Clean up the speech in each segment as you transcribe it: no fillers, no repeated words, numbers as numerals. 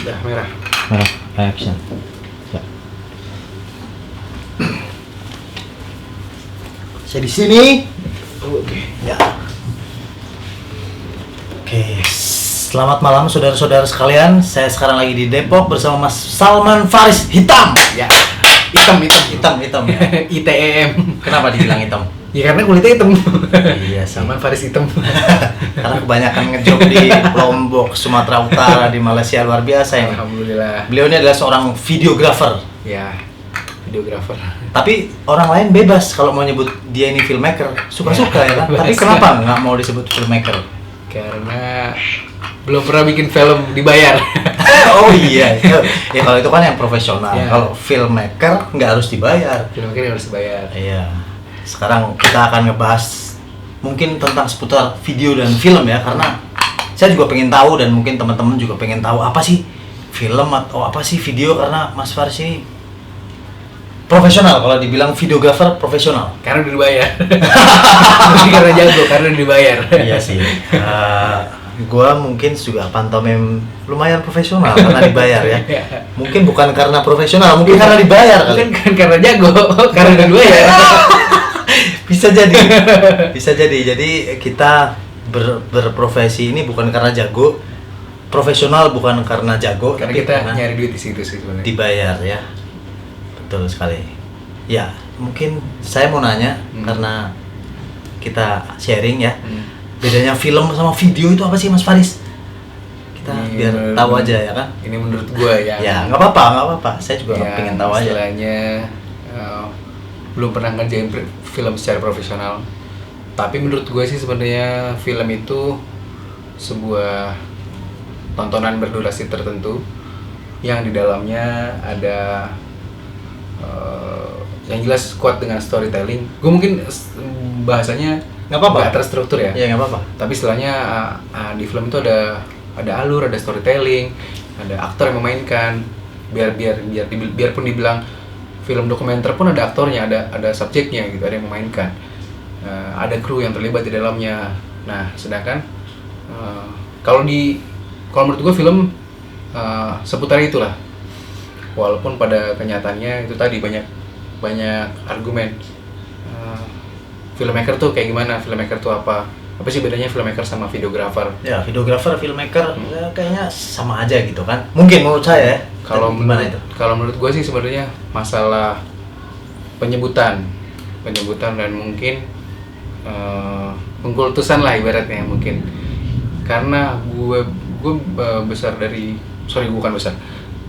Udah merah. Merah, action. Ya. Saya di sini. Oke. Ya. Oke, selamat malam saudara-saudara sekalian. Saya sekarang lagi di Depok bersama Mas Salman Faris Hitam. Ya. Hitam. Hitam ya. ITEM. Kenapa dibilang hitam? Ya karena kulitnya hitam. Iya sih. Salman Faris hitam. Karena kebanyakan ngejob di Lombok, Sumatera Utara, di Malaysia luar biasa ini. Alhamdulillah. Beliau ini adalah seorang videographer. Ya. Videographer. Tapi orang lain bebas kalau mau nyebut dia ini filmmaker, suka-suka ya kan. Bebas. Tapi kenapa nggak mau disebut filmmaker? Karena belum pernah bikin film dibayar. Oh iya, ya kalau itu kan yang profesional. Ya. Kalau filmmaker nggak harus dibayar. Filmmaker harus dibayar. Iya. Sekarang kita akan ngebahas mungkin tentang seputar video dan film ya, karena saya juga pengen tahu dan mungkin teman-teman juga pengen tahu apa sih film atau apa sih video, karena Mas Faris ini profesional. Kalau dibilang videographer profesional. Karena udah dibayar. Bukan karena jago, karena udah dibayar. Iya sih. Gua mungkin juga pantomim lumayan profesional karena dibayar ya. Mungkin bukan karena profesional, mungkin karena dibayar kali. Bukan kan karena jago, karena udah dibayar. Bisa jadi. Bisa jadi. Jadi kita berprofesi ini bukan karena jago, profesional bukan karena jago, Karena tapi kita nyari duit di situ sih sebenarnya. dibayar ya. Betul sekali. Ya, mungkin saya mau nanya karena kita sharing ya. Bedanya film sama video itu apa sih Mas Faris? Kita biar tahu aja ya kan. Ini menurut gua ya. Ya, nggak apa-apa. Saya juga pengen tahu aja. Istilahnya belum pernah ngerjain film secara profesional. Tapi menurut gue sih sebenarnya film itu sebuah tontonan berdurasi tertentu yang di dalamnya ada yang jelas kuat dengan storytelling. Gue mungkin bahasanya Nggak apa-apa. nggak terstruktur ya. Ya, nggak apa-apa. Tapi istilahnya di film itu ada alur, ada storytelling, ada aktor yang memainkan. Biarpun dibilang film dokumenter pun ada aktornya, ada subjeknya gitu, ada yang memainkan. Ada kru yang terlibat di dalamnya. Nah, sedangkan kalau menurut gue film seputar itulah. Walaupun pada kenyataannya itu tadi banyak argumen. Filmmaker tuh kayak gimana? Filmmaker tuh apa? Apa sih bedanya filmmaker sama videographer? Ya, videographer, filmmaker ya, kayaknya sama aja gitu kan. Mungkin menurut saya ya. Kalau gimana itu? Kalau menurut gue sih sebenarnya masalah penyebutan dan mungkin pengkultusan lah ibaratnya mungkin. Karena gue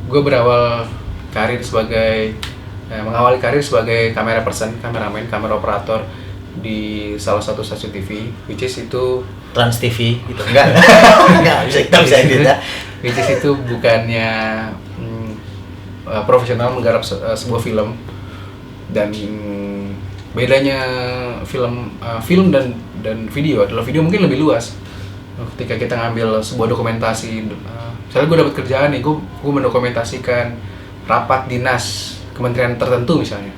gue berawal karir sebagai mengawali karir sebagai kameramen, kamera operator di salah satu stasiun TV, which is itu Trans TV gitu. Enggak bisa edit ya. which is itu bukannya profesional menggarap sebuah film. Dan bedanya film dan video adalah video mungkin lebih luas. Ketika kita ngambil sebuah dokumentasi, misalnya gue dapat kerjaan nih, gue mendokumentasikan rapat dinas kementerian tertentu misalnya.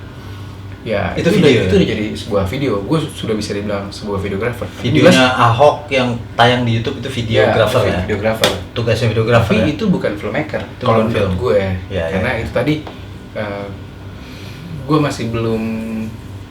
Ya, Itu video. Itu udah jadi sebuah video. Gue sudah bisa dibilang sebuah videographer. Videonya Ahok yang tayang di YouTube itu videographer ya. Videographer. Tugasnya videographer. Tapi ya? itu bukan filmmaker. Itu Kalau bukan menurut film. gue, Ya, karena ya. itu tadi gue masih belum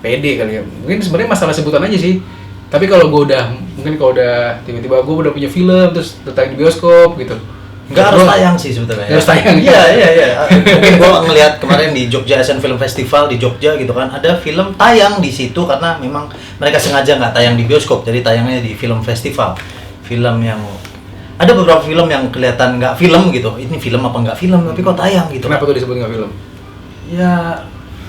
pede kali ya. Mungkin sebenarnya masalah sebutan aja sih. Tapi kalau kalau udah tiba-tiba gue udah punya film terus tayang di bioskop gitu. Nggak harus tayang sih sebetulnya. Nggak harus tayang. Iya. Mungkin gua ngelihat kemarin di Jogja Asian Film Festival di Jogja gitu kan, ada film tayang di situ karena memang mereka sengaja nggak tayang di bioskop, jadi tayangnya di film festival. Film yang ada beberapa film yang kelihatan nggak film gitu. Ini film apa nggak film, tapi kok tayang gitu. Kenapa tuh disebut nggak film? Ya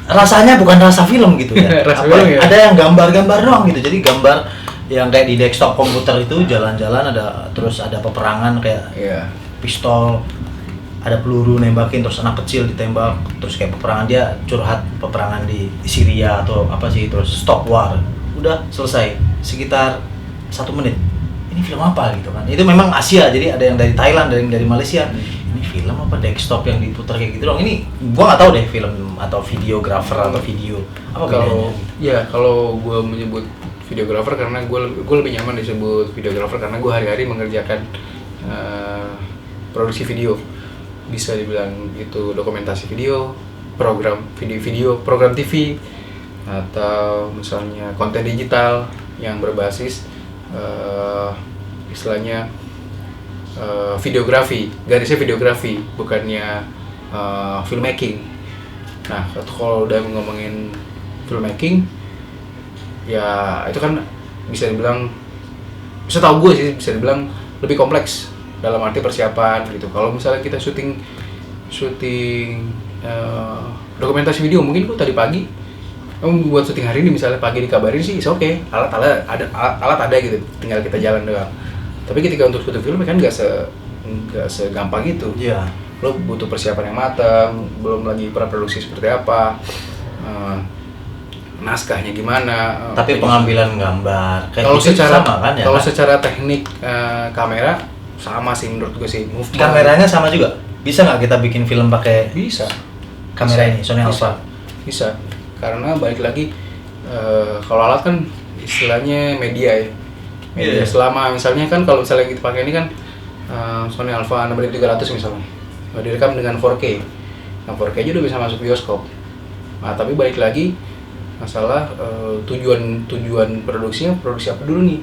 rasanya bukan rasa film gitu ya. Rasa Apa, film ya? Ada yang gambar-gambar doang gitu. Jadi gambar yang kayak di desktop komputer itu jalan-jalan terus ada peperangan kayak Iya. pistol, ada peluru nembakin terus anak kecil ditembak, terus kayak peperangan dia curhat peperangan di Syria atau apa sih, terus stop war, udah selesai sekitar 1 menit. Ini film apa gitu kan? Itu memang Asia, jadi ada yang dari Thailand, ada yang dari Malaysia. Ini film apa desktop yang diputar kayak gitu dong? Ini gua nggak tahu deh film atau videographer atau video apa bedanya? Kalau gue menyebut videographer karena gue lebih nyaman disebut videographer karena gue hari-hari mengerjakan produksi video. bisa dibilang itu dokumentasi video, program video-video, program TV, atau misalnya konten digital yang berbasis istilahnya videografi, garisnya videografi, bukannya filmmaking. Nah, kalau udah ngomongin filmmaking, ya itu kan bisa dibilang, bisa tahu gue sih, bisa dibilang lebih kompleks dalam arti persiapan gitu. Kalau misalnya kita syuting dokumentasi video, mungkin gue tadi pagi buat syuting hari ini, misalnya pagi dikabarin sih oke, alat ada gitu, tinggal kita jalan doang. Tapi ketika untuk syuting film kan nggak segampang itu. Iya. Lo butuh persiapan yang matang, belum lagi praproduksi seperti apa, naskahnya gimana. Tapi pengambilan gambar kayak kalau gitu secara sama kan ya? kalau kan? secara teknik kamera sama sih menurut gue sih. Movement Kameranya sama juga. Bisa nggak kita bikin film pakai bisa. kamera ini Sony Alpha? Bisa. Karena balik lagi kalau alat kan istilahnya media ya. Media selama misalnya kan kalau misalnya kita pakai ini kan Sony Alpha 6300 misalnya. Direkam dengan 4K. Nah, 4K aja udah bisa masuk bioskop. Nah, tapi balik lagi masalah tujuan produksinya, produksi apa dulu nih?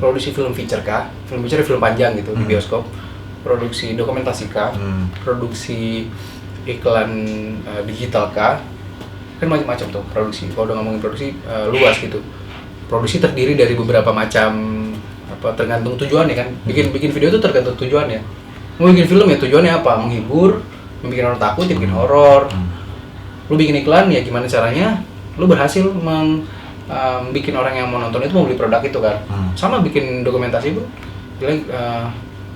Produksi film feature kah? Film feature film panjang gitu di bioskop. Produksi dokumentasi kah? Produksi iklan digital kah? Kan macam-macam tuh produksi. Kalau udah ngomongin produksi luas gitu. Produksi terdiri dari beberapa macam, tergantung tujuannya kan. Bikin video itu tergantung tujuannya. Mau bikin film ya tujuannya apa? Menghibur, bikin orang takut, ya bikin horor. Lu bikin iklan ya gimana caranya lu berhasil bikin orang yang mau nonton itu mau beli produk itu kan. Sama bikin dokumentasi pun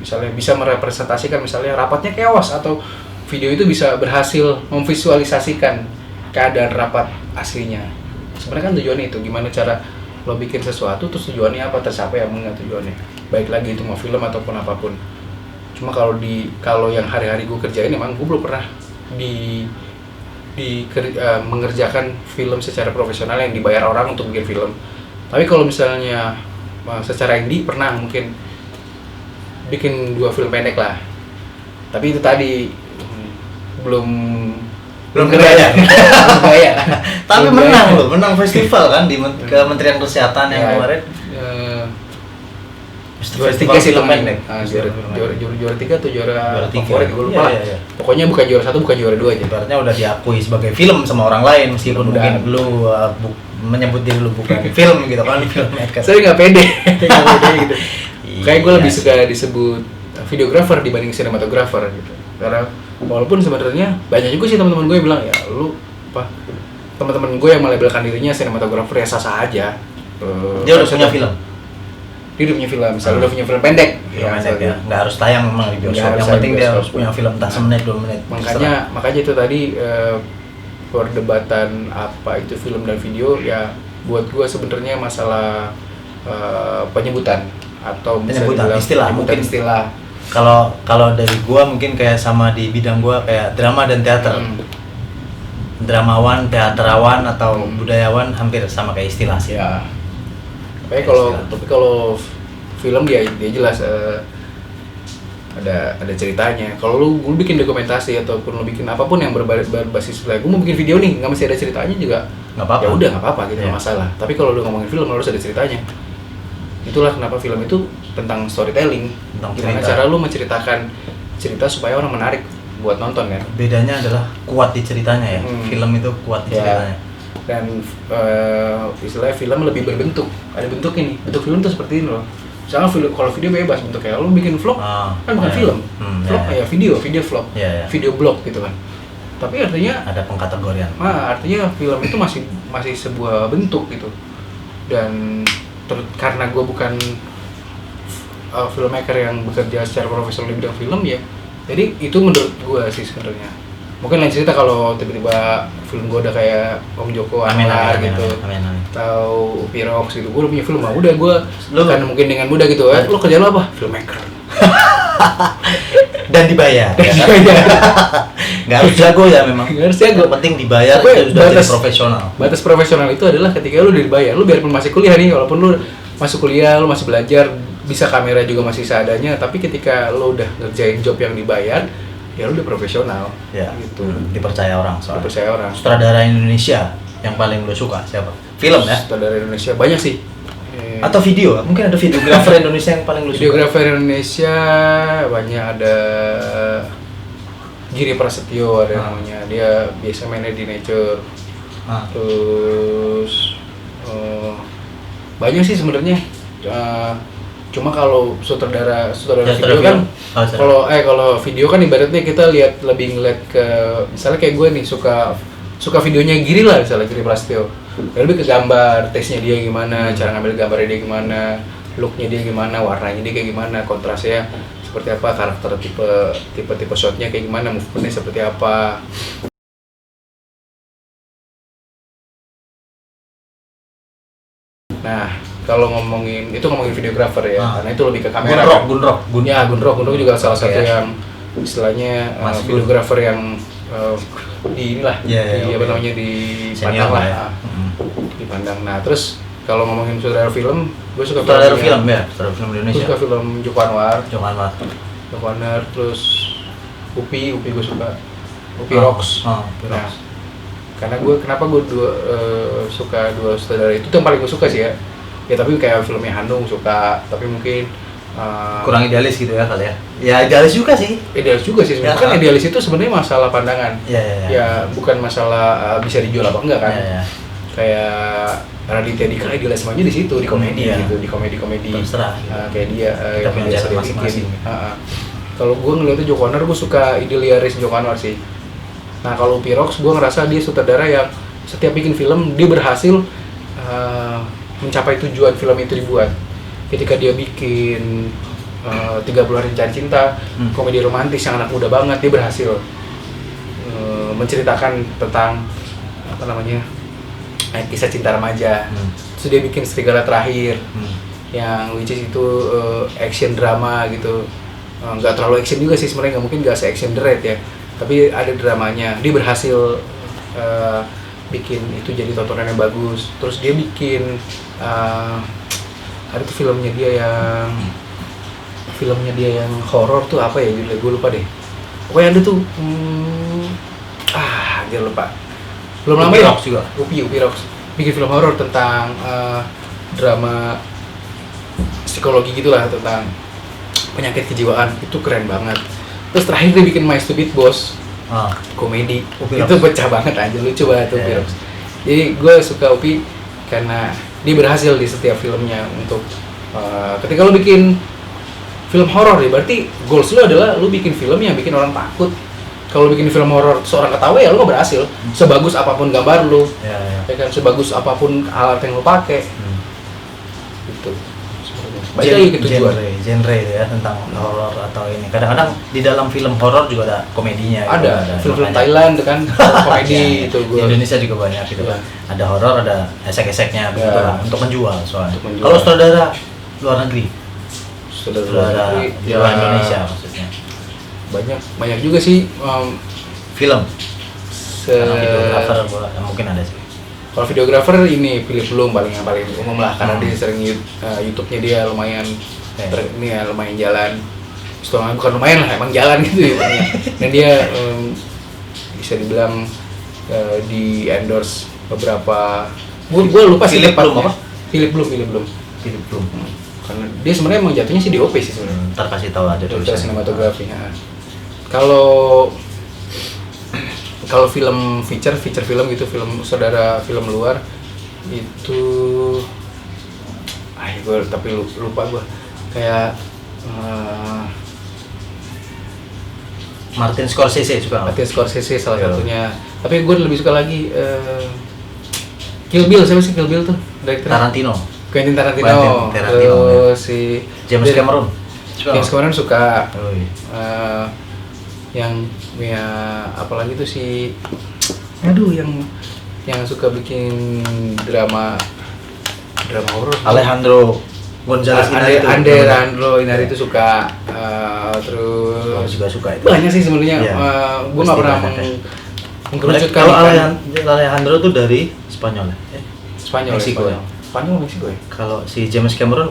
misalnya bisa merepresentasikan misalnya rapatnya chaos, atau video itu bisa berhasil memvisualisasikan keadaan rapat aslinya. Sebenarnya kan tujuannya itu, gimana cara lo bikin sesuatu terus tujuannya apa, tercapai apa enggak tujuannya. Baik lagi itu mau film ataupun apapun. Cuma kalau yang hari-hari gue kerjain emang gue belum pernah mengerjakan film secara profesional yang dibayar orang untuk bikin film. Tapi kalau misalnya secara indie pernah mungkin bikin 2 film pendek lah. Tapi itu tadi belum kebayang. Tapi Belum menang kebayang. loh, menang festival kan di Kementerian Kesehatan yang kemarin. Juara 3 sih film temen. pendek. Juara 3 atau juara tiga. favorit gue lupa. Iya. Pokoknya bukan juara 1, bukan juara 2 aja. Ibaratnya udah diakui sebagai film sama orang lain, meskipun Mudah-mudahan. mungkin lu menyebut diri lu bukan film gitu kan, filmmaker. Saya nggak pede. Gitu. Kayak gue lebih Iya suka disebut videographer dibanding sinematografer gitu. Karena walaupun sebenarnya banyak juga sih teman-teman gue yang bilang ya lu teman-teman gue yang melabelkan dirinya sinematografer ya sah-sah aja. Dia udah punya film. Dia udah punya film, misalnya udah punya film pendek. Film pendek ya. Nggak harus tayang memang di bioskop. Nggak harus Yang tayang penting di dia bioskop. harus punya film entah semenit 2 menit. Makanya itu tadi perdebatan apa itu film dan video ya buat gue sebenarnya masalah penyebutan atau bisa Penyebutan, dibilang istilah, penyebutan mungkin. istilah. Kalau dari gua mungkin kayak sama di bidang gua kayak drama dan teater. Dramawan, teaterawan atau budayawan hampir sama kayak istilah sih. Ya. Tapi kalau film dia jelas ada ceritanya. Kalau lu bikin dokumentasi ataupun lu bikin apapun yang berbasis gue mau bikin video nih nggak mesti ada ceritanya juga. Nggak apa-apa. Ya udah nggak apa-apa gitu, Iya. nggak masalah. Tapi kalau lu ngomongin film harus ada ceritanya. Itulah kenapa film itu tentang storytelling. Tentang Gimana cerita. cara lu menceritakan cerita supaya orang menarik buat nonton kan. Bedanya adalah kuat di ceritanya ya. Film itu kuat di Ya. ceritanya. Dan istilahnya film lebih berbentuk. Ada bentuk ini. Bentuk film tuh seperti ini loh. Misalnya kalau video bebas bentuknya. Lu bikin vlog kan bukan ya. film. Vlog Ya. ya video vlog. Ya. Video blog gitu kan. Tapi artinya Ada pengkategorian. artinya film itu masih sebuah bentuk gitu. Dan karena gue bukan filmmaker yang bekerja secara profesional di bidang film ya. Jadi itu menurut gue sih sebenarnya. Mungkin lain cerita kalau tiba-tiba film gue udah kayak Om Joko Anwar gitu. Amin. Atau Pirox gitu, gue udah punya film lah, udah gue Lu- kan mungkin dengan mudah gitu lo kerja lo apa? Filmmaker. Dan dibayar. Ya kan? Nggak harus jago ya memang. Nggak harus jago. Yang penting dibayar Pokoknya itu sudah jadi batas- profesional. Batas profesional itu adalah ketika lu dibayar, lu biarpun masih kuliah nih, walaupun lu masuk kuliah, lu masih belajar, bisa kamera juga masih seadanya, tapi ketika lu udah ngerjain job yang dibayar, ya lu udah profesional Ya, gitu. dipercaya orang soalnya. Dipercaya orang. Sutradara Indonesia yang paling lo suka siapa? Film ya? Sutradara Indonesia banyak sih. Atau video? Mungkin ada videografer Indonesia yang paling lo suka? Videografer Indonesia banyak, ada Giri Prasetyo ada namanya, dia biasa mainnya di Nature. Terus banyak sih sebenarnya. Cuma kalau sutradara video kan, kalau video kan ibaratnya kita lebih ngeliat ke, misalnya kayak gue nih suka videonya Giri lah, misalnya Giri Prasetyo, lebih ke gambar, taste-nya dia gimana, cara ngambil gambarnya dia gimana, look-nya dia gimana, warnanya dia kayak gimana, kontrasnya seperti apa, karakter tipe shot-nya kayak gimana, movement-nya seperti apa. Nah, kalau ngomongin videografer ya, karena itu lebih ke kamera. Gunrok. Gunrok juga salah satu yang istilahnya videografer yang di inilah, apa namanya, di Pandang lah. Ya. Di Pandang. Nah, terus kalau ngomongin sutradara film, gue suka sutradara film Indonesia. Gue suka film Joko Anwar, terus Upi gue suka. Upi Rocks. Nah, karena kenapa gue suka dua sutradara itu yang paling gue suka sih ya. Ya tapi kayak filmnya Hanung suka, tapi mungkin kurang idealis gitu ya kali ya. Ya idealis juga sih. Sebenarnya kan idealis itu sebenarnya masalah pandangan. Ya bukan masalah bisa dijual apa enggak kan. Kayak Raditya Dika idealismenya di situ, di komedi gitu, di komedi. Terserah. Kayak dia yang biasa masing-masing. Kalau gue ngeliatnya Joko Anwar, gue suka idealis Joko Anwar sih. Nah kalau Pirox, gue ngerasa dia sutradara yang setiap bikin film dia berhasil mencapai tujuan film itu dibuat. Ketika dia bikin 30 Hari Mencari Cinta, komedi romantis yang anak muda banget, dia berhasil menceritakan tentang apa namanya, kisah cinta remaja. Terus dia bikin Serigala Terakhir, yang which is itu action drama gitu. Nggak terlalu action juga sih sebenarnya, nggak mungkin nggak se-action The Raid ya, tapi ada dramanya. Dia berhasil bikin itu jadi tontonan yang bagus. Terus dia bikin ada tuh filmnya dia yang horor tuh, apa ya judulnya, gue lupa deh. Pokoknya ada tuh dia lupa. Belum lama ya. Upi Rocks bikin film horor tentang drama psikologi gitulah, tentang penyakit kejiwaan. Itu keren banget. Terus terakhir dia bikin My Stupid Boss, komedi. Itu pecah banget aja, lucu banget tuh Upi Rocks. Jadi gue suka Upi karena dia berhasil di setiap filmnya untuk ketika lu bikin film horor ya, berarti goals lu adalah lu bikin film yang bikin orang takut. Kalau bikin film horor seorang ketawa ya lu nggak berhasil. Sebagus apapun gambar lu, ya kan, sebagus apapun alat yang lu pakai, gitu. Baik lagi ke tujuan. Genre itu ya, tentang horor atau ini. Kadang-kadang di dalam film horor juga ada komedinya. Ada film-film Thailand kan komedi itu. Di Indonesia juga banyak gitu kan. Ada horor, ada esek-eseknya begitu lah, untuk menjual soalnya. Kalau sutradara luar negeri, sutradara di luar Indonesia maksudnya. Banyak juga sih film. Videografer mungkin ada sih. Kalau videografer ini Philip Bloom paling umum lah, karena dia sering YouTube-nya dia lumayan lumayan jalan. Setengah bukan lumayan lah, emang jalan gitu ya. Dan dia bisa dibilang di endorse beberapa. Gue lupa sih apa? Philip Bloom. Karena dia sebenarnya emang jatuhnya sih DOP sih sebenarnya. Ntar kasih tahu aja tulisan sinematografi. Kalau film feature film gitu, film saudara, film luar itu gue tapi lupa gue, kayak Martin Scorsese salah satunya. Tapi gue lebih suka lagi Kill Bill. Siapa sih Kill Bill tuh? Tarantino. Quentin Tarantino. Terus si James Cameron suka. Yang apalagi tuh si yang suka bikin drama horor, Alejandro González Inarritu suka. Terus juga suka itu. Banyak sih sebenarnya. Gue nggak pernah mengkerucutkan. Kalau Alejandro tuh dari Spanyol ya? Meksiko ya? Kalau si James Cameron,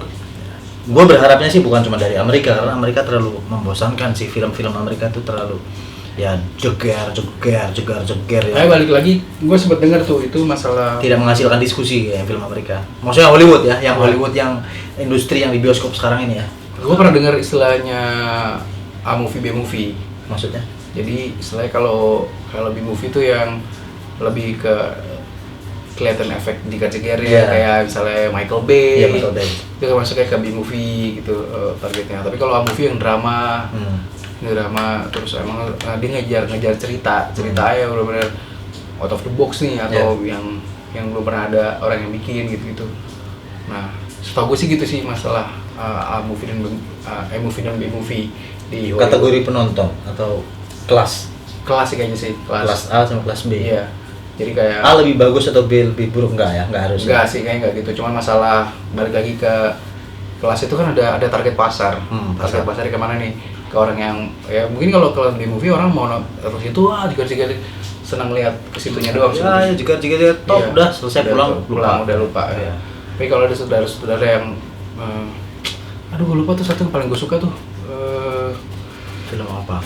gue berharapnya sih bukan cuma dari Amerika, karena Amerika terlalu membosankan sih, film-film Amerika tuh terlalu ya jeger ya. Kayak balik lagi, gue sempet denger tuh itu masalah Tidak menghasilkan diskusi ya film Amerika. Maksudnya Hollywood ya, yang Hollywood yang industri yang di bioskop sekarang ini ya. gue pernah dengar istilahnya A movie B movie. Maksudnya? Jadi istilahnya kalau B movie itu yang lebih ke kelihatan efek jeger-jeger ya, Iya. kayak misalnya Michael Bay. Iya, Michael Bay. Itu kan masuknya ke B movie gitu targetnya. Tapi kalau A movie yang drama, terus emang dia ngejar cerita ya benar-benar out of the box nih atau yang belum pernah ada orang yang bikin gitu. Nah, setahu gue sih gitu sih masalah A movie dan B movie di Hollywood. Kategori penonton atau kelas Kelas sih kayaknya sih, kelas A sama kelas B. Iya. Jadi kayak A lebih bagus atau B lebih buruk? Enggak ya, enggak harus. enggak sih kayaknya enggak gitu. Cuman masalah balik lagi ke kelas itu kan ada target pasar. Pasar. Target pasarnya kemana nih? Ke orang yang ya mungkin kalau kelas B movie orang mau terus itu juga senang lihat ke situnya doang sih. Ya, juga top Iya. udah selesai pulang udah lupa. Iya. Ya. Tapi kalau ada saudara-saudara yang aduh gue lupa tuh satu yang paling gue suka tuh Film apa?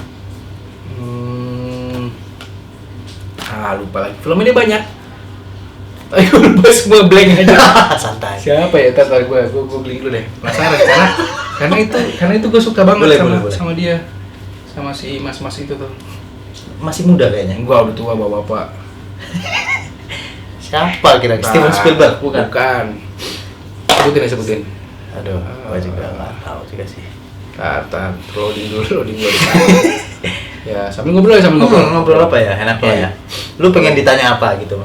Lupa lagi. Film ini banyak. Ayo lupa semua blank aja. Santai. Siapa ya? Tar gue beli dulu deh. Penasaran karena itu gue suka banget Boleh. sama dia. Sama si mas-mas itu tuh. Masih muda kayaknya. Gua udah tua bapak-bapak. Siapa kira-kira? Steven Spielberg Bukan. Sebutin. Aduh, gua juga nggak tahu juga sih. Tar, loading dulu di ya, sambil ngobrol. Ngobrol apa ya? Enaknya ya. Lu pengen ditanya apa gitu?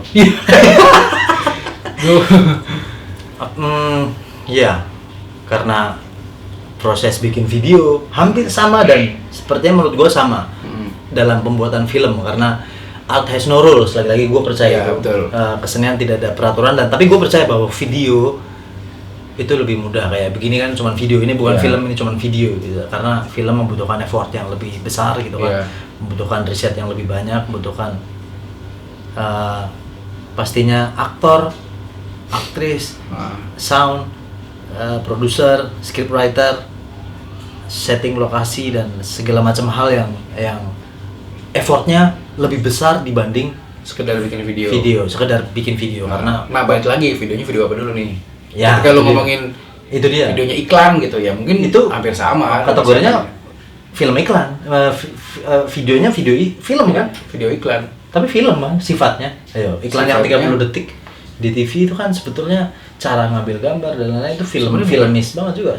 Iya. Karena proses bikin video hampir sama dan sepertinya menurut gua sama dalam pembuatan film, karena art has no rules. Lagi-lagi gue percaya Ya, betul. Kesenian tidak ada peraturan, dan tapi gue percaya bahwa video itu lebih mudah. Kayak begini kan cuman video, ini bukan Ya. film, ini cuman video gitu. Karena film membutuhkan effort yang lebih besar gitu kan. Ya. Membutuhkan riset yang lebih banyak, membutuhkan pastinya aktor, aktris, sound, produser, scriptwriter, setting lokasi dan segala macam hal yang effortnya lebih besar dibanding Sekedar bikin sekedar bikin video. Karena balik lagi videonya video apa dulu nih? Ya, Ketika lu itu dia. ngomongin itu dia videonya iklan gitu ya, mungkin Itu hampir sama. kategorinya film iklan. Videonya film kan, Video iklan. tapi film kan sifatnya. Ayo, iklan yang Sifatnya. 30 detik di TV itu kan sebetulnya cara ngambil gambar dan lain-lain itu Sebenarnya filmis banget juga.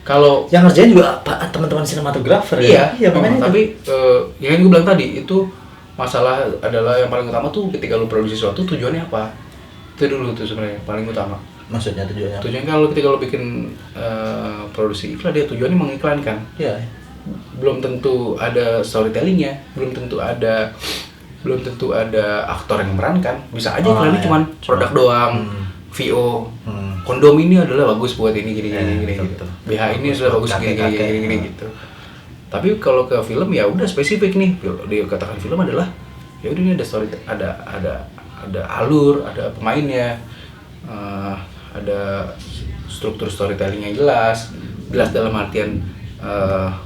Kalau Yang ngerjain juga teman-teman sinematografer iya, ya. Makanya tapi yang gue bilang tadi itu masalah adalah yang paling utama tuh ketika lu produksi sesuatu tujuannya apa? Itu dulu tuh sebenarnya paling utama. maksudnya tujuannya. Tujuannya kalau ketika lu bikin produksi iklan, dia tujuannya mengiklankan. Iya. Belum tentu ada storytellingnya, belum tentu ada aktor yang memerankan. Bisa aja iklannya iya. cuman produk doang, VO. Kondom ini adalah bagus buat ini gini gitu. betul. BH ini sudah bagus gini gitu. Tapi kalau ke film ya udah spesifik nih. Dia katakan film adalah ya udah ini ada story, ada alur, ada pemainnya, ada struktur storytellingnya jelas dalam artian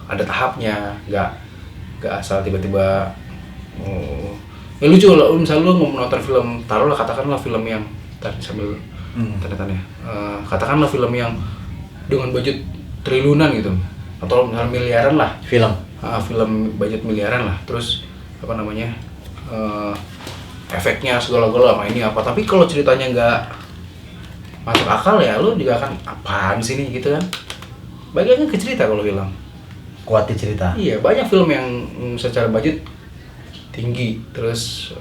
ada tahapnya, nggak asal tiba-tiba. Ya lucu kalau misalnya lu mau nonton film, taruhlah katakanlah film yang tadi sambil tanda-tanda katakanlah film yang dengan budget triliunan gitu, atau misalnya miliaran lah, film budget miliaran lah, terus apa namanya efeknya segala-gala sama ini apa, tapi kalau ceritanya nggak masuk akal ya lu juga akan apaan sih nih gitu kan. Bagiannya ke cerita kalau film. Kuati cerita. Iya, banyak film yang secara budget tinggi, terus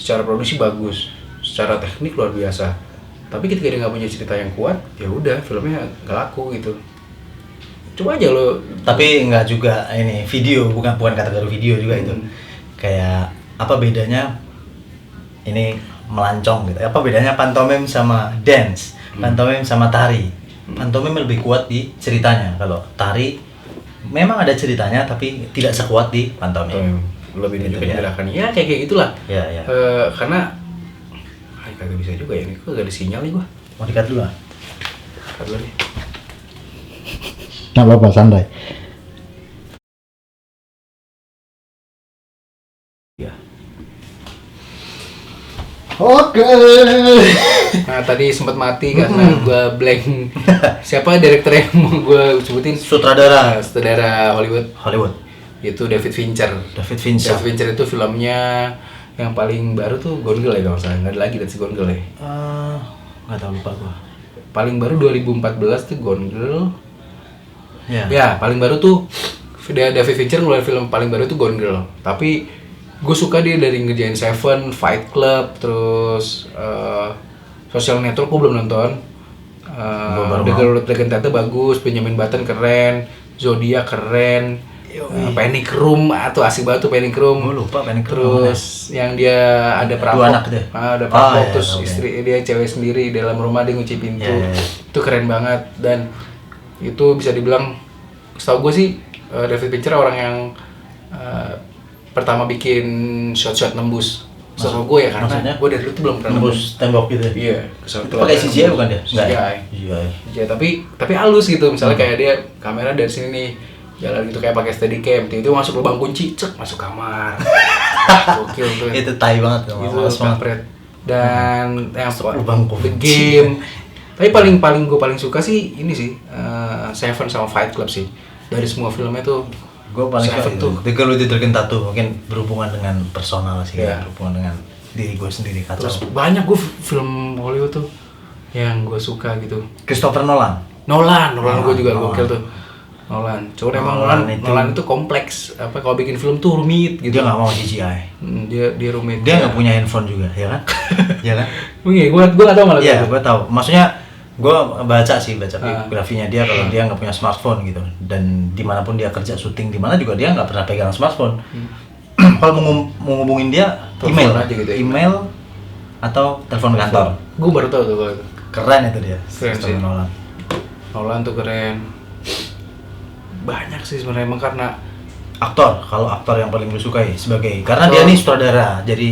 secara produksi bagus, secara teknik luar biasa. Tapi ketika dia nggak punya cerita yang kuat, ya udah filmnya nggak laku gitu. Coba aja lo. Tapi nggak juga ini video, bukan kategori video juga itu. Kayak apa bedanya? Ini melancong gitu. Apa bedanya pantomim sama dance? Pantomim sama tari. Pantomim lebih kuat di ceritanya. Kalau tari memang ada ceritanya tapi tidak sekuat di pantomim. Lebih Gitu nunjukin ya. gerakan. Ya kayak gitulah. Ya. Karena kagak bisa juga ya, ini kok gak ada sinyal nih gua. Mau dikat dulu lah. Cut dulu nih. Nggak apa-apa, santai. Oke. Nah tadi sempat mati karena gue blank. Siapa direktur yang mau gue sebutin? Sutradara Sutradara Hollywood. Hollywood. Itu David Fincher. David Fincher. David Fincher itu filmnya yang paling baru tuh Gone Girl ya kalau nggak salah. Nggak ada lagi dari si Gone Girl ya. Nggak tahu, lupa gua. Paling baru 2014 tuh Gone Girl. Ya. Ya paling baru tuh David Fincher ngeluarin film paling baru tuh Gone Girl. Tapi gue suka dia dari ngerjain Seven, Fight Club, terus Social Network gue belum nonton. The Girl with Dragon Tattoo bagus, Benjamin Button keren, Zodiac keren, Panic Room atau asik banget tuh Panic Room. Gue lupa Panic Room. Terus yang dia ada perampok, Dua anak deh. Ada perampok, iya, terus tahu, istri dia cewek sendiri di dalam rumah dia ngunci pintu. Iya. Itu keren banget dan itu bisa dibilang, setahu gue sih David Fincher orang yang pertama bikin shot-shot nembus. Setahu gue ya, karena gue dari dulu tuh belum pernah nembus tembok gitu. Iya, Itu pakai CGI bukan dia? CGI. Ya, tapi halus gitu. Misalnya kayak dia kamera dari sini nih jalan gitu kayak pakai steadicam, itu masuk lubang kunci, cek masuk kamar. Gokil tuh. Itu tai banget tuh. Itu Males banget. kampret. Dan yang Lubang The kunci. Game. Tapi gue paling suka sih ini sih Seven sama Fight Club sih. Dari semua filmnya tuh Gue paling Seven suka tuh. The Girl with the Dragon Tattoo, mungkin berhubungan dengan personal sih, Iya. berhubungan dengan diri gue sendiri kacau. Terus banyak gue film Hollywood tuh yang gue suka gitu. Christopher Nolan. Nolan gue juga Nolan. gokil tuh. Nolan. Cuma emang Nolan Nolan itu- itu kompleks. Apa kalau bikin film tuh rumit gitu. Dia nggak mau CGI. Dia rumit. Dia nggak punya handphone juga, ya kan? Ya kan? Iya, gue nggak tahu malah. Iya, gue tahu. Maksudnya gue baca Ah. biografinya dia kalau dia nggak punya smartphone gitu, dan dimanapun dia kerja syuting di mana juga dia nggak pernah pegang smartphone. Kalau mau ngubungin dia Telepon email, aja gitu ya. email atau telepon kantor. Gue baru tahu tuh kalau itu. Keren itu dia. Keren Christopher sih. Nolan. Nolan tuh keren. Banyak sih sebenarnya emang karena Kalau aktor yang paling gue sukai sebagai, karena Aktor. dia nih sutradara, jadi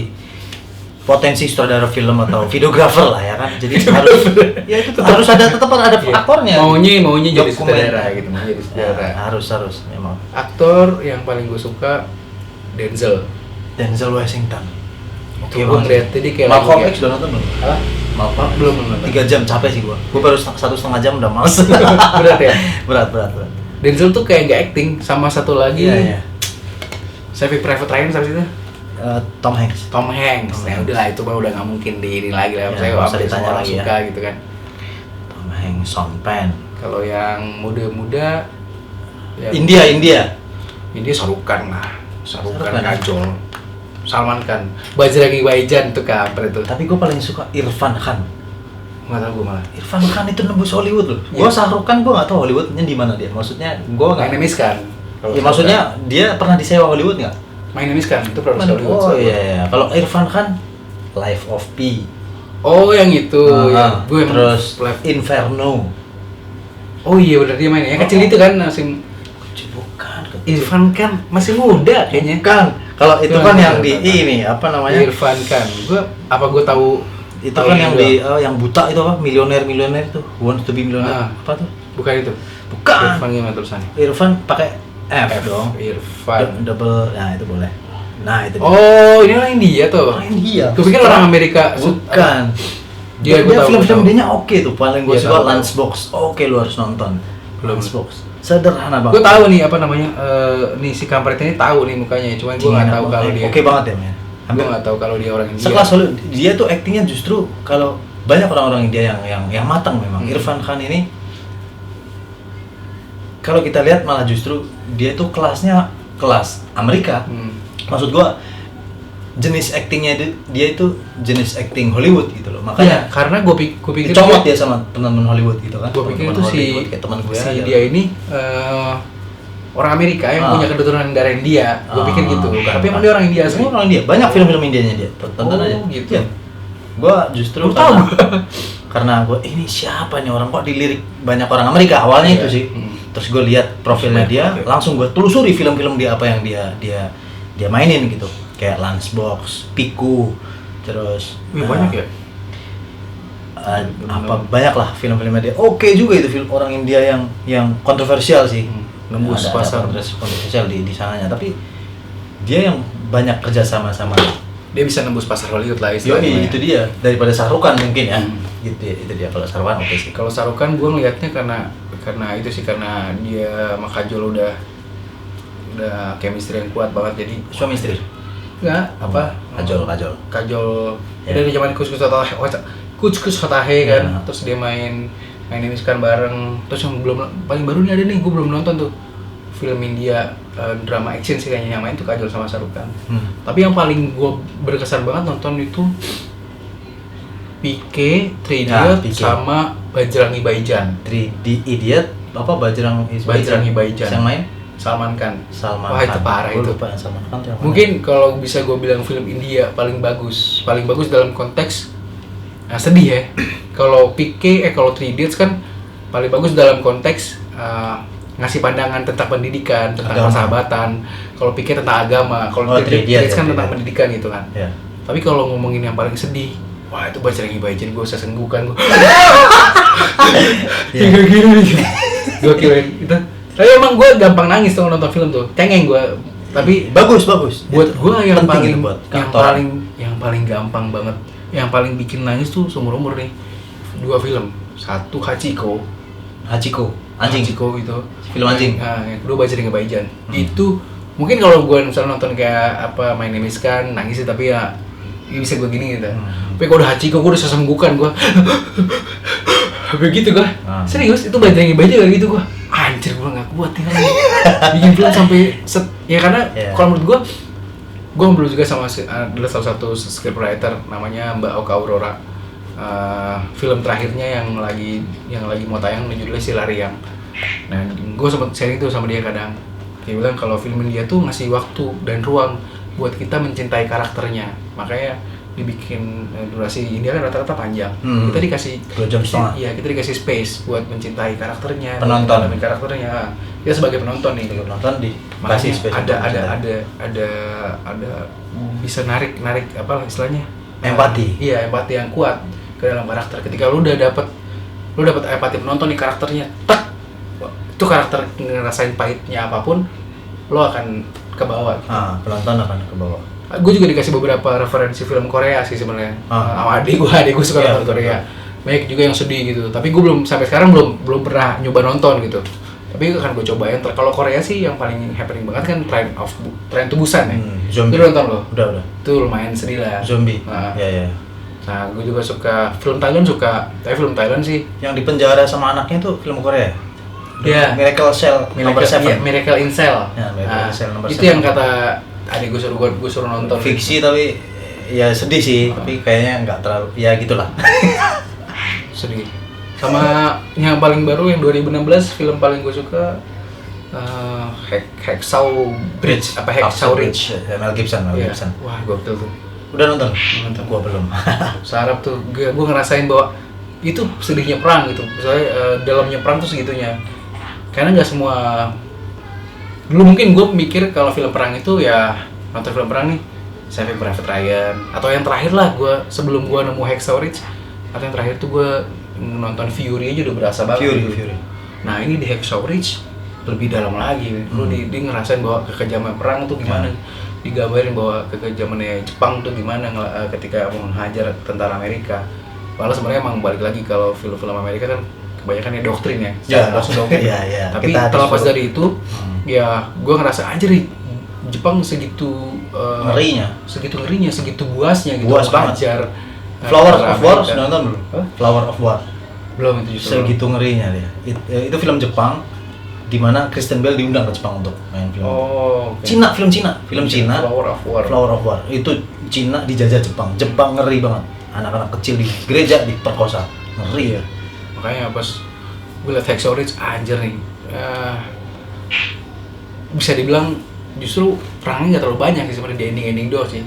potensi sutradara film atau videografer lah ya kan, jadi harus ya itu tuh, harus ada tetap ada Iya. aktornya. Maunya jadi Dokumen. sutradara gitu, mau jadi Ya, sutradara. harus memang. Aktor yang paling gue suka Denzel. Denzel Washington. Gue ngeliat dia kayak Malcolm lagi- X udah nonton belum? Apa? Malcolm Belum nonton. 3 jam capek sih gua baru 1,5 jam udah males. Berat ya? berat. Denzel tuh kayak nggak acting, sama satu lagi Iya. Saving Private Ryan sama situ Tom Hanks. Tom Hanks. Nah udah lah itu mah udah nggak mungkin di ini lagi lah. Ya, Saya nggak usah apa ditanya semua orang lagi ya. suka gitu kan. Tom Hanks, Sean Penn. Kalau yang muda-muda ya, India. Ini Shahrukh lah. Shahrukh Khan Shahrukh Khan. kacol. Salman Khan. Bajrangi Bhaijaan tuh kampret itu. Tapi gua paling suka Irfan Khan. Nggak tahu gue malah. Irfan Khan itu nembus Hollywood loh. Iya. Gua Shahrukh Khan gua nggak tahu Hollywoodnya di mana dia. Maksudnya gua My nggak. Name Is Khan. Kalau Ya, maksudnya dia pernah disewa Hollywood nggak? My Name Is Khan itu produksi Hollywood. Oh iya. Kalau Irfan Khan, Life of Pi. Oh yang itu ya. Gue emang Terus live. Inferno. Oh iya benar dia main. Yang kecil itu kan masih Bukan. Irfan kan masih muda kayaknya. Bukan. Kalau itu Bukan, kan yang bukan, di bukan. ini apa namanya? Irfan kan. Gue tahu Itu tahu kan yang juga. di yang buta itu apa? Milioner itu. Wants to be millionaire. Ah. Apa tuh? Bukan itu. Bukan. Irfan gimana tulisannya? Irfan pakai F, dong. Irfan. Double. Nah, itu boleh. Nah, itu dia. Oh, ini orang India tuh. Orang India. Gue pikir orang Amerika. Bukan. Dia Dia gua tahu, film-film gua tahu. dia oke tuh. Paling gue Iya, suka tahu. Lunchbox. Oke, lu harus nonton. Belum. Lunchbox. Sederhana Gue banget. tahu nih apa namanya. Nih si kampret ini tahu nih mukanya. Cuman gue nggak tahu kalau dia. Oke banget ya, men. Gue nggak tahu kalau dia orang India. Sekelas Hollywood, dia tuh aktingnya justru kalau banyak orang-orang India yang matang memang. Hmm. Irfan Khan ini kalau kita lihat malah justru dia tuh kelasnya kelas Amerika. Maksud gua jenis aktingnya dia itu jenis akting Hollywood gitu loh. Iya, Makanya karena gue pikir dicomot dia sama teman-teman Hollywood gitu kan. Gue pikir Teman-teman itu si Hollywood, kayak teman gue si aja. dia ini orang Amerika yang Ah. punya keturunan darah India. Gue pikir gitu. bukan, Tapi emang bukan. dia orang India asli. Semua orang India. Banyak film-film Indianya dia. Tonton Oh, aja. gitu. Iya. Gua justru Baru tahu. karena gue ini siapa nih orang kok dilirik banyak orang Amerika awalnya Iya. itu sih. Hmm. Terus gue lihat profilnya dia, Oke. langsung gue telusuri film-film dia apa yang dia mainin gitu. Kayak Lunchbox, Piku, terus Wih, banyak ya? apa banyak lah film-filmnya dia. Oke juga itu film orang India yang kontroversial sih. Nembus Ada pasar. kontroversial di sananya, tapi dia yang banyak kerja sama dia bisa nembus pasar Hollywood lah istilahnya. Yoi, itu dia daripada Shahrukan mungkin ya. Hmm. Gitu ya, itu dia kalau Shahrukan oke sih. Kalau Sarukan gue ngelihatnya karena itu sih, karena dia sama Kajol udah chemistry yang kuat banget, jadi Suami istri. enggak apa Kajol. Kajol Ya. dari zaman Kus Hotahe kan, Ya. terus dia main ini kan bareng. Terus yang belum paling baru nih ada nih, gue belum nonton tuh film India drama action sih kayaknya, yang main tuh Kajol sama Sarukan. Tapi yang paling gue berkesan banget nonton itu PK, Three Ya, Idiot, PK. sama Bajrangi Bhaijaan. 3D Idiot apa Bajrangi Bhaijaan. yang main Salman Khan. Salman Wah, Khan. itu parah Gua itu. lupa yang Salman Khan tuh yang mana. Mungkin kalau bisa gue bilang film India paling bagus dalam konteks sedih ya. Kalau kalau Three Idiots kan paling bagus dalam konteks ngasih pandangan tentang pendidikan, tentang Agama. persahabatan. Kalau PK tentang agama, kalau Three Three Idiots Idiots kan ya, tentang Three pendidikan gitu kan. Ya. Tapi kalau ngomongin yang paling sedih, wah itu Bajrangi Bhaijaan, gue sesenggukan gue. Iya. Kayak gini nih. Gue kirain itu. Tapi emang gue gampang nangis tuh nonton film tuh, cengeng gue. Tapi Bagus. buat gue yang Penting paling itu buat yang aktor. paling gampang banget, yang paling bikin nangis tuh seumur umur nih, 2 film. Satu Hachiko anjing. Hachiko itu Film anjing. Nah, yang kedua Bajrangi Bhaijaan. Itu mungkin kalau gue misalnya nonton kayak apa My Name Is Khan nangis sih, tapi ya bisa gue gini gitu. Tapi kalau udah Hachiko gue udah sesenggukan gue. Begitu gue. Serius itu Bajrangi Bhaijaan kayak gitu gue. Anjir gue nggak kuat nih. Bikin film sampai ya karena Yeah. kalau menurut gue ngobrol juga sama adalah salah satu scriptwriter namanya Mbak Oka Aurora. Film terakhirnya yang lagi mau tayang judulnya Si Lariang. Nah, gue sempet sharing tuh sama dia kadang. Dia bilang kalau film dia tuh ngasih waktu dan ruang buat kita mencintai karakternya. Makanya dibikin durasi India kan rata-rata panjang. Kita dikasih 2,5 jam. Iya, kita dikasih space buat mencintai karakternya, Penonton. buat mendalami karakternya. Kita sebagai penonton nih. Nonton di Makanya kasih space ada untuk ada bisa narik apa istilahnya? Empati. Iya, empati yang kuat ke dalam karakter. Ketika lu dapet empati penonton nih karakternya, tak itu karakter ngerasain pahitnya apapun, lo akan ke bawah. penonton akan ke bawah. Gue juga dikasih beberapa referensi film Korea sih sebenarnya. Sama adik gue suka Iya, nonton Korea. Banyak juga yang sedih gitu. Tapi gue sampai sekarang belum pernah nyoba nonton gitu. Tapi akan gue cobain. Kalau Korea sih yang paling happening banget kan Train to Busan ya. Zombie. Lu nonton lo? Udah. Itu lumayan sedih lah. Zombie. Nah, Ya. nah gue juga suka film Thailand tapi film Thailand sih. Yang di penjara sama anaknya tuh film Korea. Iya. Miracle Cell nomor 7. Iya, Miracle in Cell. Ya, Miracle in Cell nomor itu 7. yang kata adik gue suruh nonton. Fiksi tapi ya sedih sih, tapi kayaknya nggak terlalu ya gitulah. Sedih. Sama yang paling baru yang 2016 film paling gue suka Hacksaw Ridge. Mel Gibson. Iya. Wah, gue betul tuh. Udah nonton? Nonton. Gua belum. Sarap tuh, gue ngerasain bahwa itu sedihnya perang gitu. Misalnya dalamnya perang tuh segitunya. Karena nggak semua. Dulu mungkin gue mikir kalau film perang itu ya nonton film perang nih, Saving Private Ryan atau yang terakhir lah gue sebelum gue nemu Hacksaw Ridge atau yang terakhir tuh gue nonton Fury aja udah berasa banget. Fury. Nah ini di Hacksaw Ridge lebih dalam lagi. Lu di ngerasain bahwa kekejaman perang tuh gimana. Digambarin bahwa kekejamannya Jepang tuh gimana ketika menghajar tentara Amerika. Malah sebenarnya emang balik lagi kalau film-film Amerika kan kebanyakan ya doktrin ya. Doktrin. Iya. Tapi terlepas dari itu, ya gue ngerasa aja nih Jepang segitu ngerinya, segitu buasnya gitu. Buas banget. Menghajar Flower of War Amerika. nonton belum? Hah? Flower of War. Belum itu justru. Segitu ngerinya dia. Itu film Jepang di mana Kristen Bell diundang ke Jepang untuk main film. Oh, oke. Film Cina. Flower of War. Flower of War. Itu Cina dijajah Jepang. Jepang ngeri banget. Anak-anak kecil di gereja diperkosa. Ngeri ya. Makanya pas gue liat Hacksaw Ridge, anjir nih. Bisa dibilang justru perangnya nggak terlalu banyak sih sebenarnya di ending doang sih.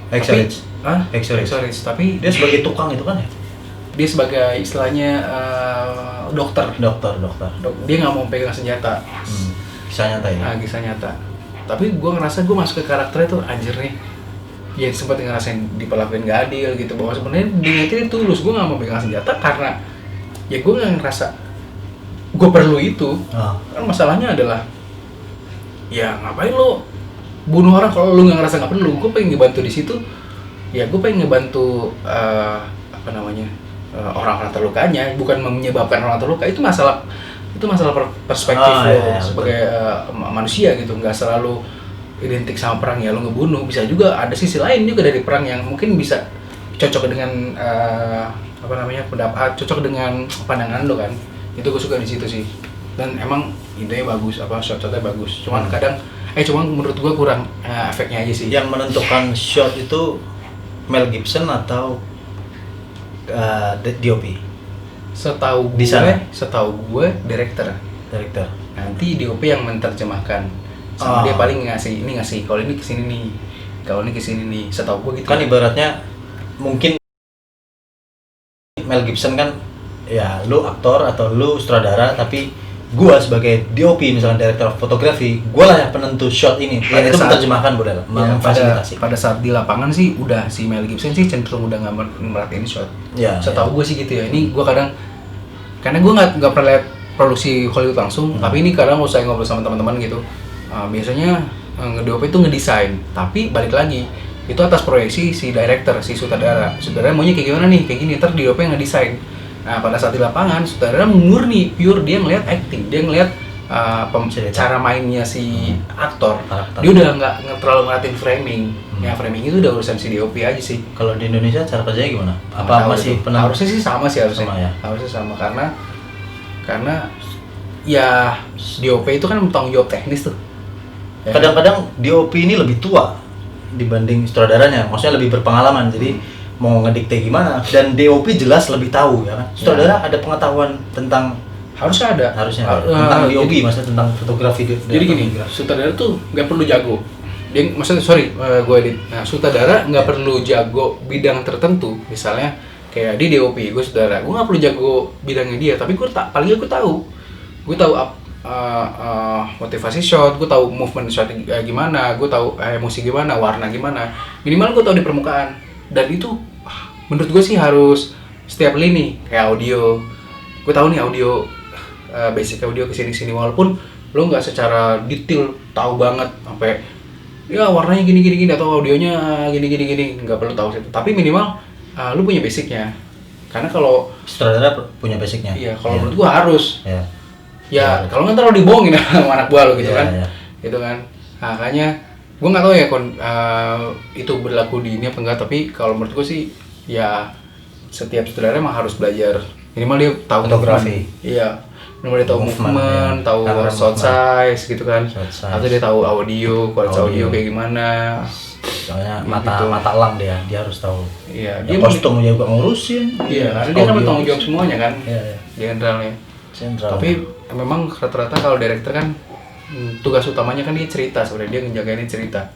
Hacksaw Tapi- Ridge. Hah? Hacksaw Ridge. Tapi Dia sebagai tukang itu kan ya? dia sebagai istilahnya dokter. Dokter. Dia nggak mau pegang senjata. Kisah nyata ya. Kisah nyata. Tapi gue ngerasa gue masuk ke karakternya tuh anjir nih. Ya sempat ngerasain diperlakuin gak adil gitu, bahwa sebenarnya dia tulus. Gue nggak mau pegang senjata karena ya gue nggak ngerasa gue perlu itu. Kan masalahnya adalah ya ngapain lo bunuh orang kalau lo nggak ngerasa nggak perlu. Gue pengen ngebantu di situ ya gue pengen ngebantu apa namanya orang-orang terlukanya, bukan menyebabkan orang terluka. Itu masalah perspektif lo iya, sebagai manusia gitu, nggak selalu identik sama perang ya lo ngebunuh. Bisa juga ada sisi lain juga dari perang yang mungkin bisa cocok dengan apa namanya cocok dengan pandangan lo kan. Itu gue suka di situ sih, dan emang idenya bagus, shot-shotnya bagus. Cuman cuman menurut gue kurang efeknya aja sih. Yang menentukan shot itu Mel Gibson atau DOP? Setahu gue director. Nanti DOP yang menerjemahkan. Sama dia paling ngasih kalau ini kesini nih, kalau ini kesini nih. Setahu gue gitu. Kan ibaratnya mungkin Mel Gibson kan ya lu aktor atau lu sutradara, tapi gua sebagai DOP misalnya director of photography, gua lah yang penentu shot ini. Yang itu menerjemahkan boleh lah, memfasilitasi. Pada saat di lapangan sih udah si Mel Gibson sih cenderung udah nggak merhatiin shot. Ya, setahu gue sih gitu ya. Ini gua kadang karena gua nggak pernah lihat produksi Hollywood langsung, tapi ini kadang kalau saya ngobrol sama teman-teman gitu, biasanya nge-DOP itu ngedesain, tapi balik lagi itu atas proyeksi si director, si sutradara maunya kayak gimana nih, kayak gini, ntar DOP yang ngedesain. Nah pada saat di lapangan sutradara murni pure dia ngelihat acting, dia ngelihat cara mainnya si aktor. Dia udah nggak terlalu ngeliatin framing. Ya framing itu udah urusan si DOP aja sih. Kalau di Indonesia cara kerjanya gimana? Apa masih harusnya sih sama sih harusnya. Sama, ya? Harusnya sama karena ya DOP itu kan tanggung jawab teknis tuh. Ya. Kadang-kadang DOP ini lebih tua dibanding sutradaranya, maksudnya lebih berpengalaman, jadi mau ngedikte gimana, dan DOP jelas lebih tahu ya kan. Sutradara ada pengetahuan tentang harusnya ada tentang DOP, maksudnya tentang fotografi. Jadi gini, sutradara tuh nggak perlu jago. Dia maksudnya gue edit. Nah, sutradara nggak perlu jago bidang tertentu. Misalnya kayak di DOP, gue sutradara, gue nggak perlu jago bidangnya dia, tapi paling gue tahu motivasi shot, gue tahu movement shot gimana, gue tahu emosi gimana, warna gimana, minimal gue tahu di permukaan. Dan itu menurut gue sih harus setiap lini. Kayak audio, gue tahu nih audio, basic audio kesini walaupun lo nggak secara detail tahu banget sampai ya warnanya gini atau audionya gini, nggak perlu tahu itu, tapi minimal lo punya basicnya. Karena kalau sutradara punya basicnya, iya, kalau menurut gue harus ya kalau nggak terlalu dibohongin sama anak buah lo gitu kan. Gitu kan. Nah, makanya gue nggak tahu ya itu berlaku di ini apa enggak, tapi kalau menurut gue sih ya setiap sutradara emang harus belajar minimal dia tahu fotografi. Iya, minimal dia tahu movement, tahu shot size gitu kan. Atau dia tahu audio, kualitas audio kayak gimana. Soalnya mata elang dia harus tahu. Iya, dia kostum juga ngurusin. Iya, karena dia kan bertanggung jawab semuanya kan. Iya. Generalnya. Tapi memang rata-rata kalau director kan tugas utamanya kan dia cerita, sebenarnya dia ngejagain cerita.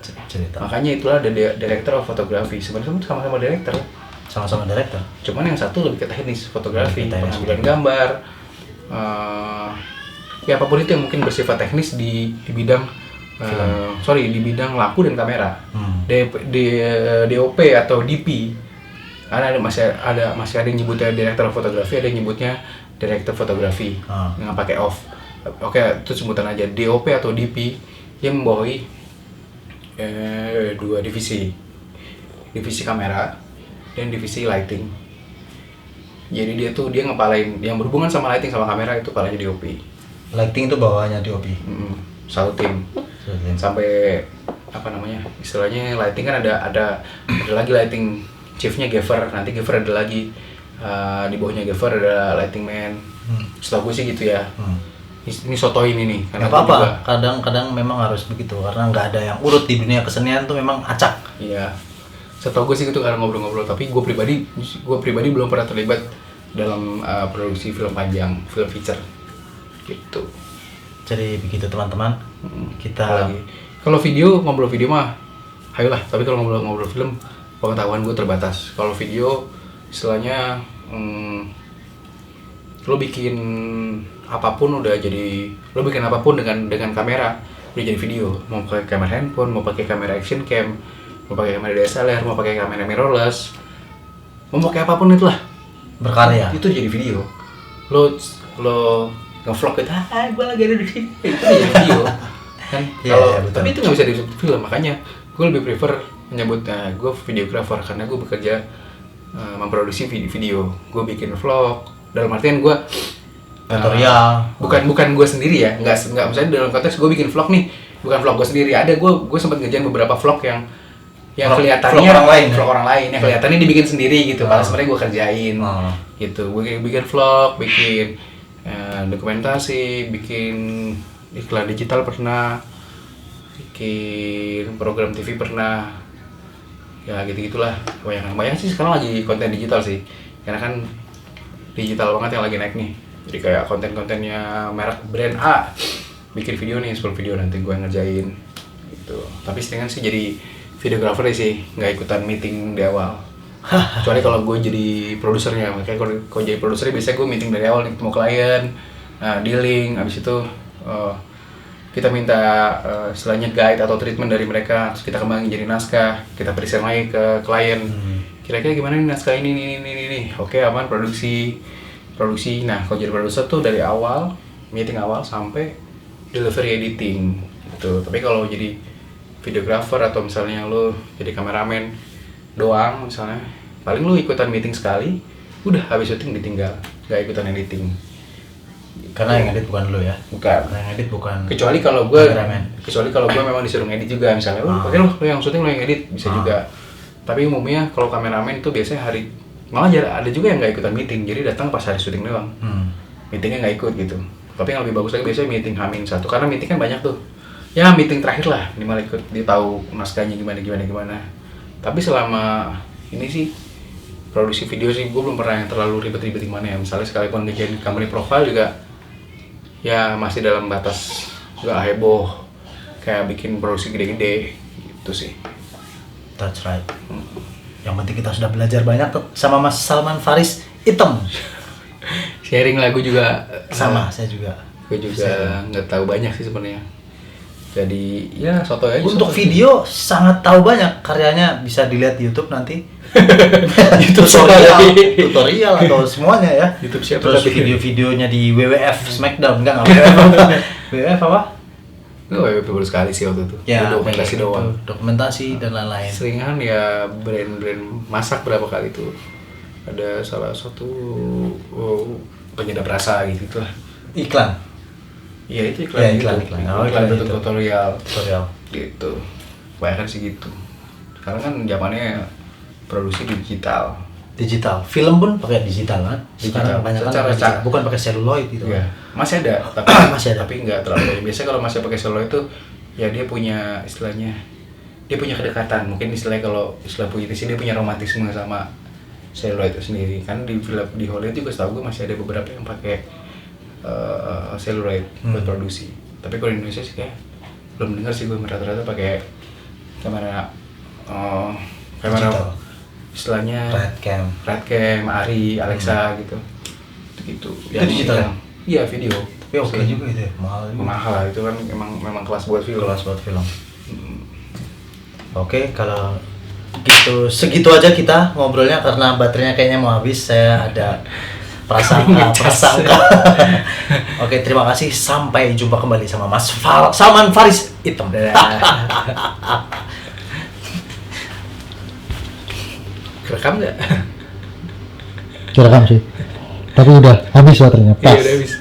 Makanya itulah ada director of photography. Sebenarnya sama-sama director. Cuman yang satu lebih ke teknis fotografi, pengambilan gambar. Ya apapun itu yang mungkin bersifat teknis di bidang di bidang lampu dan kamera. DOP atau DP. Karena masih ada yang nyebutnya director of photography, ada yang nyebutnya director fotografi dengan pakai off. Oke, itu sebutan aja DOP atau DP. Dia membawahi dua divisi kamera dan divisi lighting. Jadi dia ngepalain yang berhubungan sama lighting sama kamera, itu kepalanya DOP. Lighting itu bawahannya DOP. Satu tim. Sampai apa namanya? Istilahnya lighting kan ada lagi lighting chiefnya Gaffer, nanti Gaffer ada lagi. Di bawahnya Gaffer ada lighting man. Setahu gue sih gitu ya. Ini soto ini nih. Karena apa-apa. Kadang-kadang memang harus begitu karena nggak ada yang urut di dunia kesenian tuh, memang acak. Iya. Setahu gue sih gitu karena ngobrol-ngobrol. Tapi gue pribadi belum pernah terlibat dalam produksi film panjang, film feature. Gitu. Jadi begitu teman-teman. Kita kalau ngobrol video mah, ayolah. Tapi kalau ngobrol film, pengetahuan gue terbatas. Kalau video, istilahnya lo bikin apapun dengan kamera udah jadi video. Mau pakai kamera handphone, mau pakai kamera action cam, mau pakai kamera DSLR, mau pakai kamera mirrorless, mau pakai apapun itulah, berkarya. Itu jadi video. Lo nge-vlog gitu, gue lagi ada di sini, itu jadi video kan. Tapi itu nggak bisa disebut film, makanya gue lebih prefer menyebutnya gue videographer karena gue bekerja memproduksi video. Gue bikin vlog dalam artian gue tutorial. bukan gue sendiri ya, nggak misalnya dalam konteks gue bikin vlog nih, bukan vlog gue sendiri, ada gue sempat ngerjain beberapa vlog yang kelihatannya vlog orang lain yang kelihatannya dibikin sendiri gitu, padahal sebenarnya gue kerjain gitu. Gue bikin vlog, bikin dokumentasi, bikin iklan digital pernah, bikin program TV pernah, ya gitu-gitulah. Banyak sih sekarang lagi konten digital sih, karena kan digital banget yang lagi naik nih. Jadi kayak konten-kontennya merek brand A bikin video nih, 10 video nanti gue ngerjain gitu. Tapi setengah sih jadi videographer sih, nggak ikutan meeting di awal. Kecuali kalau gue jadi produsernya, makanya kalau jadi produsernya biasanya gue meeting dari awal nih, ketemu klien, dealing, abis itu kita minta istilahnya guide atau treatment dari mereka, terus kita kembangin jadi naskah, kita present lagi ke klien. Kira-kira gimana nih naskah ini, oke aman, produksi. Nah kalau jadi produser tuh dari awal, meeting awal sampai delivery editing gitu. Tapi kalau jadi videographer atau misalnya lo jadi kameramen doang misalnya, paling lo ikutan meeting sekali, udah habis syuting ditinggal, nggak ikutan editing. Karena yang edit bukan lo ya? Bukan. Yang edit bukan. Kecuali kalau gue memang disuruh ngedit juga, misalnya, oke lo yang syuting lo yang edit bisa juga. Tapi umumnya kalau kameramen itu biasanya malah ada juga yang nggak ikutan meeting, jadi datang pas hari syuting doang. Meetingnya nggak ikut gitu. Tapi yang lebih bagus lagi biasanya meeting H-1, karena meeting kan banyak tuh. Ya meeting terakhir lah, minimal ikut, dia tahu naskahnya gimana. Tapi selama ini sih produksi video sih gue belum pernah yang terlalu ribet-ribet gimana ya. Misalnya sekalipun ngerjain company profile juga ya masih dalam batas gak heboh kayak bikin produksi gede-gede gitu sih. That's right. Yang penting kita sudah belajar banyak sama Mas Salman Faris Item. Sharing lah, gue juga sama, saya juga. Gue juga nggak tahu banyak sih sebenarnya. Jadi ya soto aja. Untuk video sangat tahu banyak, karyanya bisa dilihat di YouTube nanti. YouTube tutorial atau semuanya ya. YouTube siapa? Terus video-videonya di WWF Smackdown, enggak WWF. WWF apa? WWF baru sekali sih waktu itu. Ya, dokumentasi doang. Dokumentasi dan lain-lain. Seringan ya brand-brand masak berapa kali tuh. Ada salah satu penyedap rasa gitu lah. Iklan. Iya itu iklan. Ya, iklan. Oh, iklan bentuk tutorial. Tutorial. Gitu. Banyak sih gitu. Sekarang kan zamannya produksi digital. Film pun pakai digital kan? Digital. Banyak kan bukan pakai seluloid gitu. Iya. Masih ada, tapi nggak terlalu. Biasanya kalau masih pakai seluloid itu ya dia punya istilahnya, dia punya kedekatan. Mungkin istilahnya kalau istilah puitis dia punya romantisme sama seluloid itu sendiri. Kan di Hollywood juga setahu gue masih ada beberapa yang pakai seluloid buat produksi. Tapi kalau di Indonesia sih kayak belum dengar sih gue, rata-rata pakai kamera digital. Istilahnya Redcam, Arri, Alexa gitu. Itu digital ya? Iya, video. Tapi oke juga itu ya, mahal lah, itu kan memang kelas buat film. Oke, kalau gitu segitu aja kita ngobrolnya karena baterainya kayaknya mau habis. Saya ada prasangka. Oke, terima kasih. Sampai jumpa kembali sama Mas Salman Faris Item. Kerekam nggak? Kerekam sih. Tapi udah habis baterainya. Pas. Iya, udah habis.